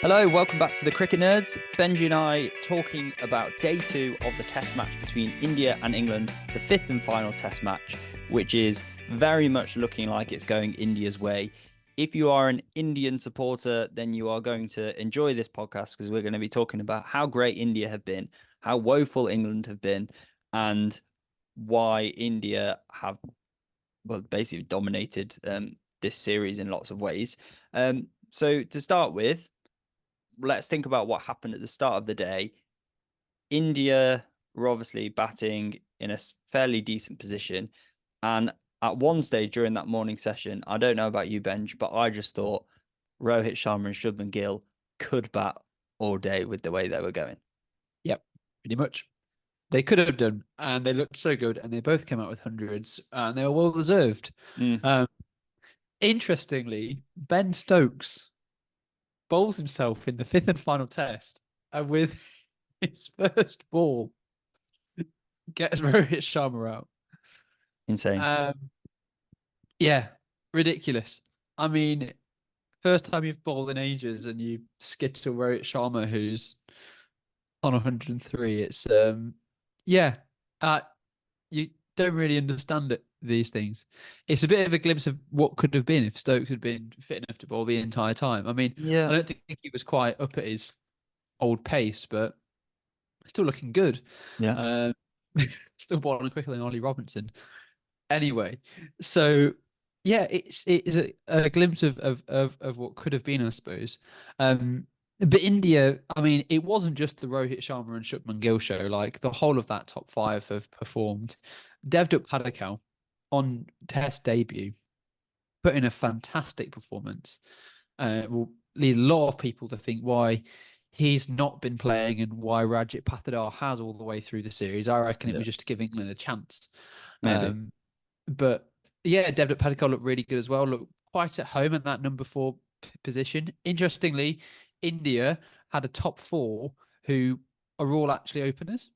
Hello, welcome back to the Cricket Nerds. Benji and I talking about day 2 of the test match between India and England, the 5th and final test match, which is very much looking like it's going India's way. If you are an Indian supporter, then you are going to enjoy this podcast because we're going to be talking about how great India have been, how woeful England have been, and why India have, well, basically dominated this series in lots of ways. So to start with, let's think about what happened at the start of the day. India were obviously batting in a fairly decent position. And at one stage during that morning session, I don't know about you, Benj, but I just thought Rohit Sharma and Shubman Gill could bat all day with the way they were going. Yep, pretty much. They could have done, and they looked so good, and they both came out with hundreds, and they were well deserved. Interestingly, Ben Stokes bowls himself in the 5th and final test, and with his first ball, gets Rohit Sharma out. Insane. Yeah, ridiculous. I mean, first time you've bowled in ages, and you skittle Rohit Sharma, who's on 103. It's you don't really understand it, these things. It's a bit of a glimpse of what could have been if Stokes had been fit enough to bowl the entire time. I mean, Yeah. I don't think he was quite up at his old pace, but still looking good. Yeah. Still bowling quicker than Ollie Robinson. Anyway, so yeah, it is a glimpse of what could have been, I suppose. But India, I mean, it wasn't just the Rohit Sharma and Shubman Gill show. Like, the whole of that top 5 have performed. Devdutt Padikkal on Test debut put in a fantastic performance. Will lead a lot of people to think why he's not been playing and why Rajat Patidar has all the way through the series. I reckon it was just to give England a chance. Maybe. But yeah, Devdutt Padikkal looked really good as well. Looked quite at home at that number 4 position. Interestingly, India had a top 4 who are all actually openers.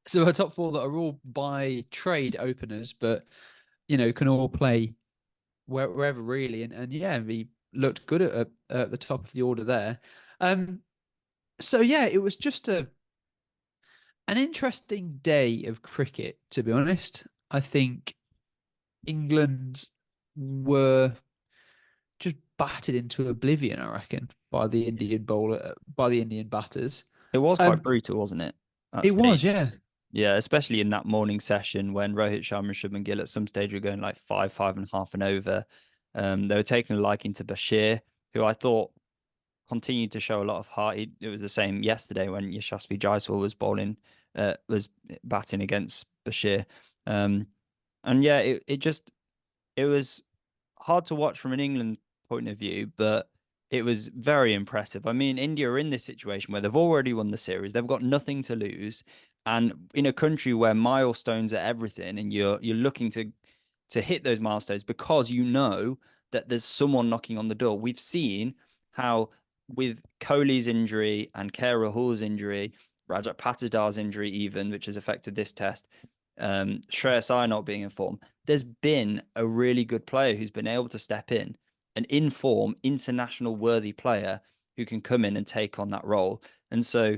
So a top 4 that are all by trade openers, but can all play wherever really. And yeah, he looked good at the top of the order there. So yeah, it was just an interesting day of cricket, to be honest. I think England were just battered into oblivion, I reckon, by the Indian batters. It was quite brutal, wasn't it? It was, yeah. Yeah, especially in that morning session when Rohit Sharma and Shubman Gill at some stage were going like 5.5 and over. They were taking a liking to Bashir, who I thought continued to show a lot of heart. It was the same yesterday when Yashasvi Jaiswal was batting against Bashir. And yeah, it was hard to watch from an England point of view, but it was very impressive. I mean, India are in this situation where they've already won the series. They've got nothing to lose. And in a country where milestones are everything and you're looking to hit those milestones because you know that there's someone knocking on the door. We've seen how with Kohli's injury and KL Rahul's injury, Rajat Patidar's injury even, which has affected this test, Shreyas Iyer not being in form, there's been a really good player who's been able to step in, an in-form, international worthy player who can come in and take on that role. And so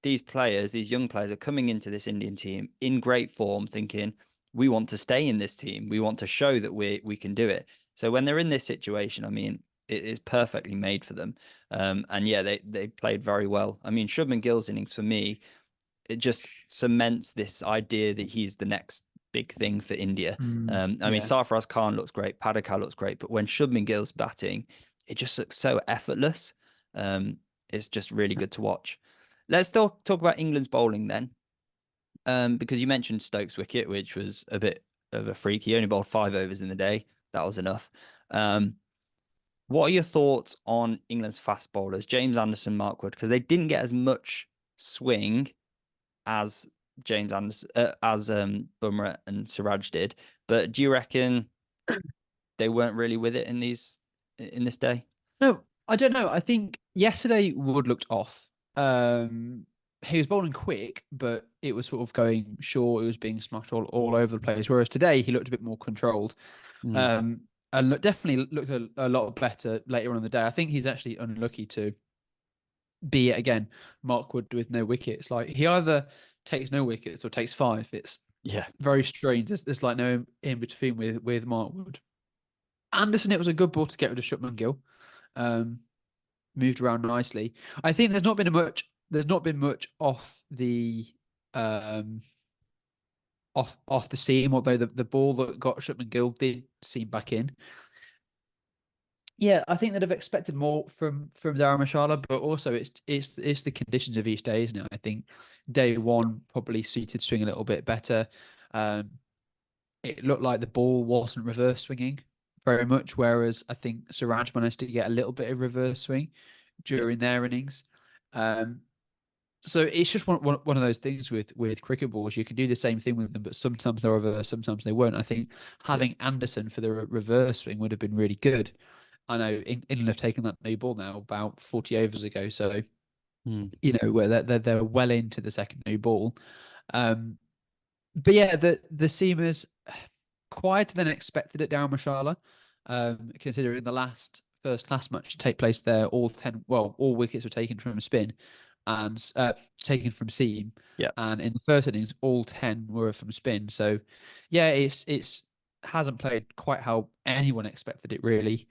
these players, these young players are coming into this Indian team in great form, thinking, we want to stay in this team. We want to show that we can do it. So when they're in this situation, I mean, it is perfectly made for them. And yeah, they played very well. I mean, Shubman Gill's innings for me, it just cements this idea that he's the next big thing for India. I mean, Sarfaraz Khan looks great, Padikkal looks great, but when Shubman Gill's batting, it just looks so effortless. It's just really good to watch. Let's talk about England's bowling then, because you mentioned Stokes' wicket, which was a bit of a freak. He only bowled 5 overs in the day. That was enough. What are your thoughts on England's fast bowlers, James Anderson, Mark Wood? Because they didn't get as much swing as James Anderson, as Bumrah and Siraj did. But do you reckon they weren't really with it in this day? No, I don't know. I think yesterday Wood looked off. He was bowling quick, but it was sort of going short. It was being smashed all over the place. Whereas today he looked a bit more controlled. And definitely looked a lot better later on in the day. I think he's actually unlucky to be it again Mark Wood with no wickets. Like he either takes no wickets or takes five. It's Yeah. very strange. There's like no in between with Mark Wood. Anderson, it was a good ball to get rid of Shupman Gill. Um, moved around nicely. I think there's not been much off the um off the seam, although the ball that got Shupman Gill did seam back in. Yeah, I think they'd have expected more from Dharamshala, but also it's the conditions of each day, isn't it? I think day one probably suited swing a little bit better. Um, it looked like the ball wasn't reverse swinging very much, whereas I think Siraj managed to get a little bit of reverse swing Yeah. during their innings. Um, so it's just one of those things with cricket balls. You can do the same thing with them, but sometimes they'll reverse, sometimes they won't. I think Yeah. having Anderson for the reverse swing would have been really good. I know England have taken that new ball now about 40 overs ago, so Mm. where they're well into the second new ball. Um, but yeah, the seamers quieter than expected at Dharamshala, considering the last first class match to take place there, all wickets were taken from spin and taken from seam, Yeah. and in the first innings, all 10 were from spin. So, yeah, it's hasn't played quite how anyone expected it really.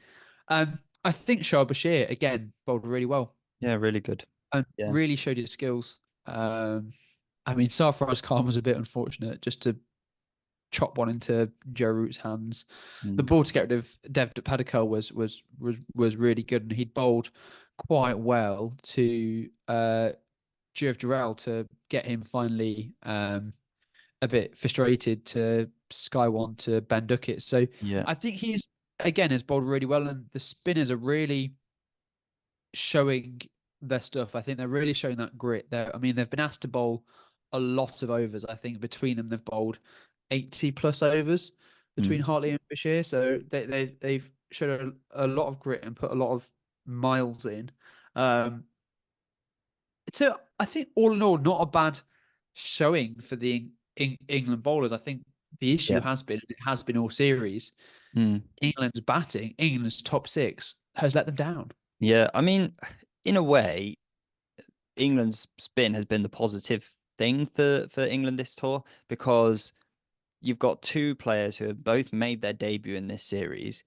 I think Shah Bashir again bowled really well Yeah. Really good. and Yeah. really showed his skills. I mean, Sarfaraz Khan was a bit unfortunate just to chop one into Joe Root's hands. The Mm. ball to get rid of Dev Padikar was really good, and he'd bowled quite well to Jurv Jarrell to get him finally a bit frustrated to Sky One to Ben Duckett. So Yeah. I think he's again has bowled really well, and the spinners are really showing their stuff. I think they're really showing that grit. I mean, they've been asked to bowl a lot of overs. I think between them, they've bowled 80 plus overs between Mm. Hartley and Bashir. So they've showed a lot of grit and put a lot of miles in. Um, so I think all in all, not a bad showing for the England bowlers. I think the issue Yeah. has been, it has been all series, Mm. England's batting, England's top six has let them down. Yeah. I mean, in a way, England's spin has been the positive thing for England this tour because you've got two players who have both made their debut in this series,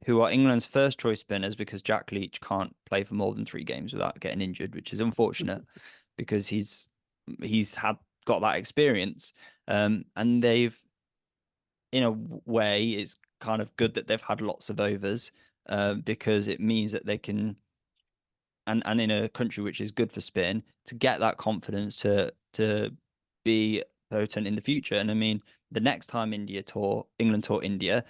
who are England's first choice spinners because Jack Leach can't play for more than 3 games without getting injured, which is unfortunate because he's had got that experience. And they've in a way it's kind of good that they've had lots of overs, because it means that they can and in a country which is good for spin to get that confidence to be potent in the future. And I mean, the next time England tour India,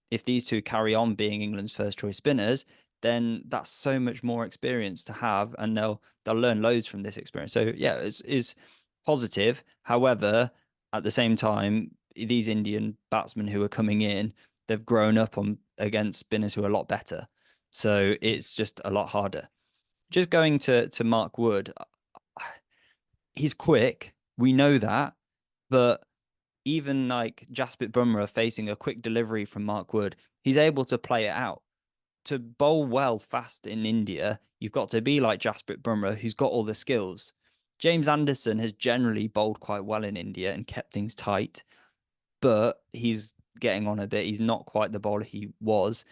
if these two carry on being England's first choice spinners, then that's so much more experience to have, and they'll learn loads from this experience. So yeah, it's positive. However, at the same time, these Indian batsmen who are coming in, they've grown up on against spinners who are a lot better. So it's just a lot harder. Just going to Mark Wood, he's quick. We know that, but even like Jasprit Bumrah facing a quick delivery from Mark Wood, he's able to play it out. To bowl well fast in India, you've got to be like Jasprit Bumrah, who's got all the skills. James Anderson has generally bowled quite well in India and kept things tight, but he's getting on a bit. He's not quite the bowler he was,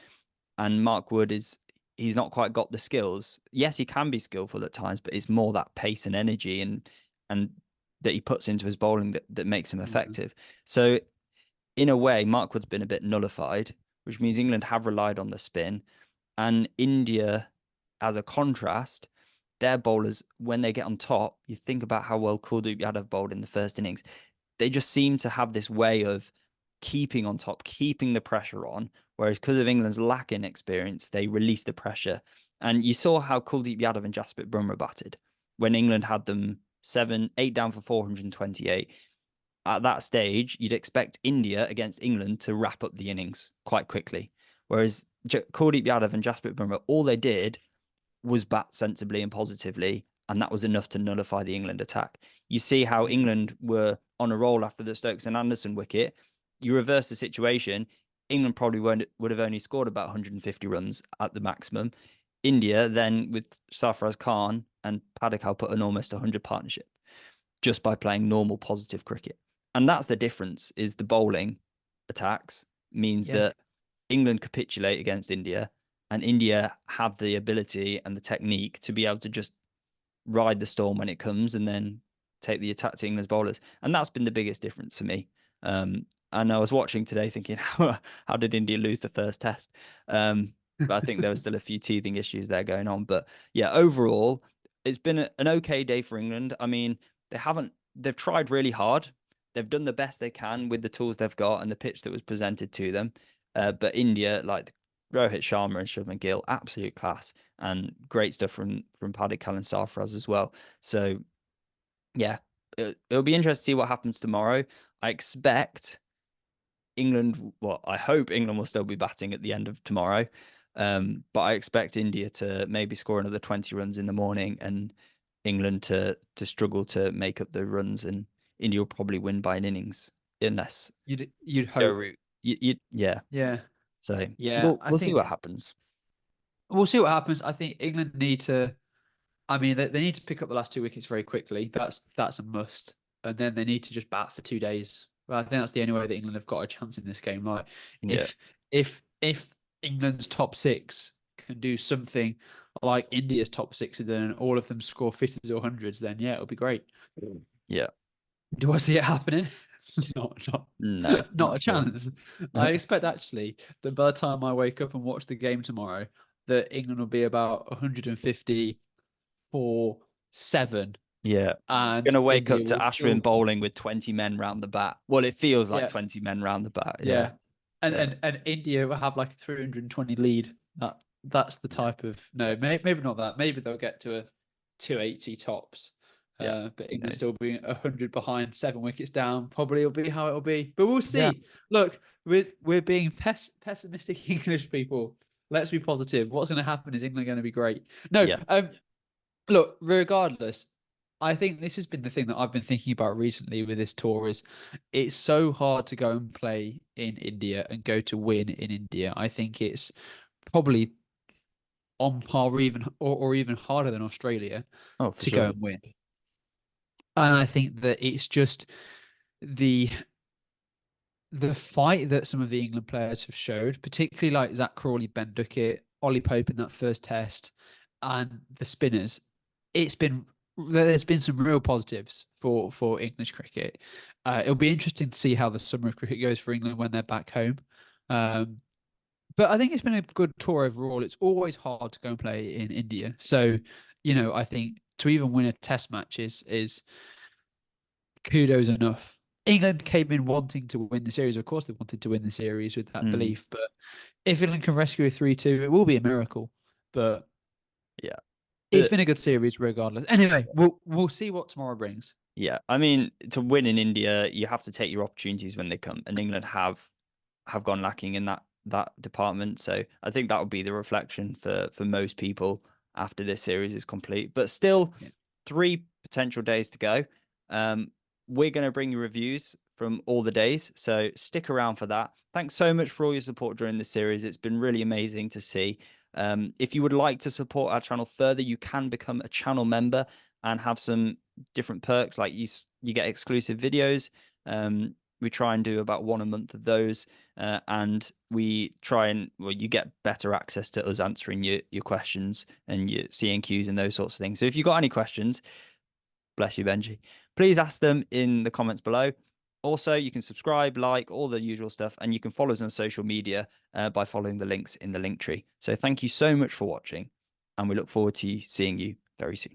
and Mark Wood is he's not quite got the skills. Yes, he can be skillful at times, but it's more that pace and energy and that he puts into his bowling that makes him Yeah. effective. So in a way, Mark Wood's been a bit nullified, which means England have relied on the spin. And India, as a contrast, their bowlers, when they get on top, you think about how well Kuldeep Yadav bowled in the first innings. They just seem to have this way of keeping on top, keeping the pressure on. Whereas because of England's lack in experience, they release the pressure. And you saw how Kuldeep Yadav and Jasprit Bumrah batted when England had them 8 down for 428. At that stage, you'd expect India against England to wrap up the innings quite quickly. Whereas Kuldeep Yadav and Jasprit Bumrah, all they did was bat sensibly and positively, and that was enough to nullify the England attack. You see how England were on a roll after the Stokes and Anderson wicket. You reverse the situation, England probably would have only scored about 150 runs at the maximum. India then with Sarfaraz Khan and Paddock put an almost 100 partnership just by playing normal positive cricket. And that's the difference, is the bowling attacks means Yeah. that England capitulate against India, and India have the ability and the technique to be able to just ride the storm when it comes and then take the attack to England's bowlers. And that's been the biggest difference for me. And I was watching today thinking, how did India lose the first test? But I think there was still a few teething issues there going on. But yeah, overall, it's been an okay day for England. I mean, they've tried really hard. They've done the best they can with the tools they've got and the pitch that was presented to them. But India, like Rohit Sharma and Shubman Gill, absolute class and great stuff from Paddy and Sarfraz as well. So yeah, it'll be interesting to see what happens tomorrow. I expect England, well, I hope England will still be batting at the end of tomorrow. But I expect India to maybe score another 20 runs in the morning and England to struggle to make up the runs, and India will probably win by an innings unless You'd Joe hope. Root. Yeah. Yeah. So Yeah. we'll I we'll see what think happens. we'll see what happens. I think England need to. I mean, they need to pick up the last 2 wickets very quickly. That's a must. And then they need to just bat for 2 days. Well, I think that's the only way that England have got a chance in this game. Like Yeah. if England's top six can do something like India's top six have done, and all of them score 50s or hundreds, then yeah, it'll be great. Yeah. Do I see it happening? Not No, not not a at all. chance. I expect actually that by the time I wake up and watch the game tomorrow, that England will be about 150 for 7, Yeah. and Gonna wake India up to will Ashwin still, bowling with 20 men round the bat. Well, it feels like yeah, 20 men round the bat. Yeah. yeah, and Yeah. India will have like a 320 lead. That's the Yeah. type of, no, maybe not that. Maybe they'll get to a 280 tops. Yeah. But Who England knows? still being 100 behind, 7 wickets down. Probably it'll be how it'll be, but we'll Yeah. see. Look, we're being pessimistic English people. Let's be positive. What's going to happen is England going to be great. No, Yes. look, regardless, I think this has been the thing that I've been thinking about recently with this tour is it's so hard to go and play in India and go to win in India. I think it's probably on par or even harder than Australia Oh, for to go sure. and win. And I think that it's just the the fight that some of the England players have showed, particularly like Zach Crawley, Ben Duckett, Ollie Pope in that first test, and the spinners, it's been there's been some real positives for English cricket. It'll be interesting to see how the summer of cricket goes for England when they're back home. Um, but I think it's been a good tour overall. It's always hard to go and play in India, so I think to even win a test match is kudos enough. England came in wanting to win the series. Of course, they wanted to win the series with that Mm, belief. But if England can rescue a 3-2, it will be a miracle. But yeah. it's been a good series regardless. Anyway, we'll see what tomorrow brings. Yeah. I mean, to win in India, you have to take your opportunities when they come, and England have gone lacking in that department. So I think that would be the reflection for most people after this series is complete. But still, Yeah. 3 potential days to go. Um, we're going to bring you reviews from all the days, so stick around for that. Thanks so much for all your support during this series. It's been really amazing to see. If you would like to support our channel further, you can become a channel member and have some different perks, like you get exclusive videos. We try and do about one a month of those, and we try and, well, you get better access to us answering your questions and your CNQs and those sorts of things. So if you've got any questions, bless you, Benji, please ask them in the comments below. Also, you can subscribe, like, all the usual stuff, and you can follow us on social media by following the links in the link tree. So thank you so much for watching, and we look forward to seeing you very soon.